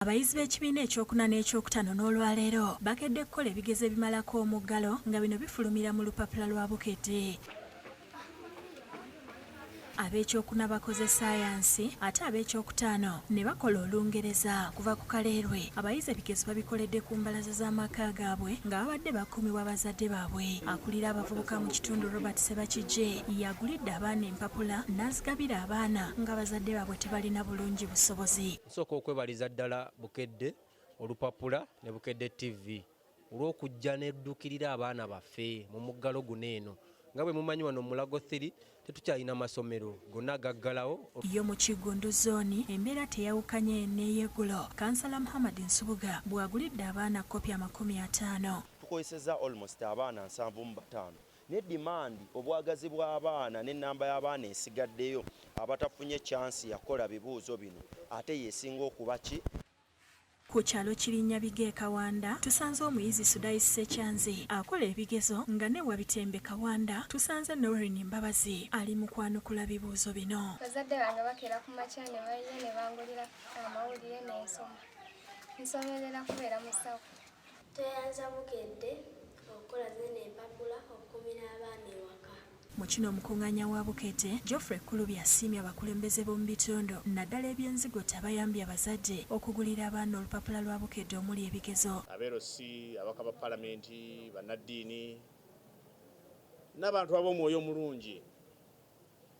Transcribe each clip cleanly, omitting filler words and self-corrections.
Abayizi b'ekibiina ekyokuna n'ekyokutaano n'olwaleero bakedde kukola ebigezo ebimalako omuggalo nga bino bifulumira mu lupapula lwa Bukete. Ab'ekyokuna bakoze ssaayansi ate ab'ekyokutaano ne bakola Olungereza kuva ku Kaleerwe. Abayizi ebigezo babikoledde ku mbalaza z'amaka gaabwe nga babadde bakuumibwa bazadde baabwe. Akulira abavubuka mu kitundu Robert Sebakijje yagulidde abaana empapula n'azigabira abaana nga bazadde baabwe tebalina bulungi busobozi. Nsooka okwebaliza ddala Bukedde olupapula ne Bukedde TV olw'okujja n'eddukirira abaana baffe mu muggalo guno eno. Nga bwe mumanyi wano Mulago 3 tetukyalina masomero gonna gaggalawo. Yo mu Kigundu zooni embeera teyawukanye n'eyeggulo. Kansala Muhammad Nsubuga bw'agulidde abaana kopi 50. Tukozesezza almost abaana 75 ne demand obwagazi bw'abaana n'ennamba y'abaana esigaddeyo abatafunye chance yakola bibuuzo bino ate yesinga okuba ki. Ku kyalo Kirinnyabige Kawanda tusanze omuyizi Sudai Sekyanzi akola ebigezo nga ne Wabitembe Kawanda tusanze Noreen Mbabazi ali mu kwanukula bibuuzo bino. Bazadde bange bakeera ku makya ne bajja ne bangulira amawulire n'ensoma. Nsomerera kubeera musawo. Tweyanza Bukedde okukola zino empapula okukumira abaana ewaka. Mu kino omukungaanya wa Bukete, Geoffrey Kulubi asiimye abakulembeze b'omu bitundu naddala eby'enzigo tabayambye abazadde okugulira abaana olupapula lwa Bukedde omuli ebigezo. Abeerosi, abaka ba palamenti, bannaddiini n'abantu ab'omwoyo omulungi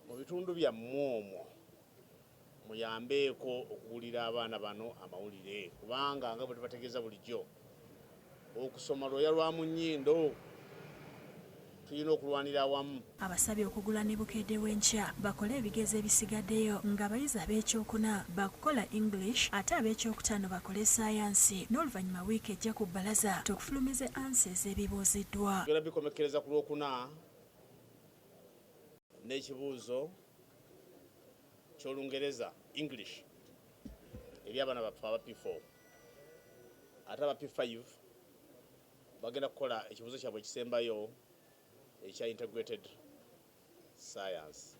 mu bitundu byammwe omwo muyambeeko okugulira abaana bano amawulire kubanga nga bwe tubategeeza bulijjo okusoma lwoya lwa mu nnyindo tulina okulwanira awamu. Abasabye okugula ne Bukedde w'enkya bakole ebigezo ebisigaddeyo nga abayizi ab'ekyokuna bakukola English ate ab'ekyokutaano bakole ssaayansi n'oluvannyuma wiiki ejja ku bbalaza tukufulumize answers ebibuuziddwa. Tugenda bikomekkereza ku Lwokuna n'ekibuuzo ky'Olungereza English eri abaana baffe aba P4 ate aba P5 bagenda kukola ekibuuzo kyabwe ekisembayo ekya integrated science.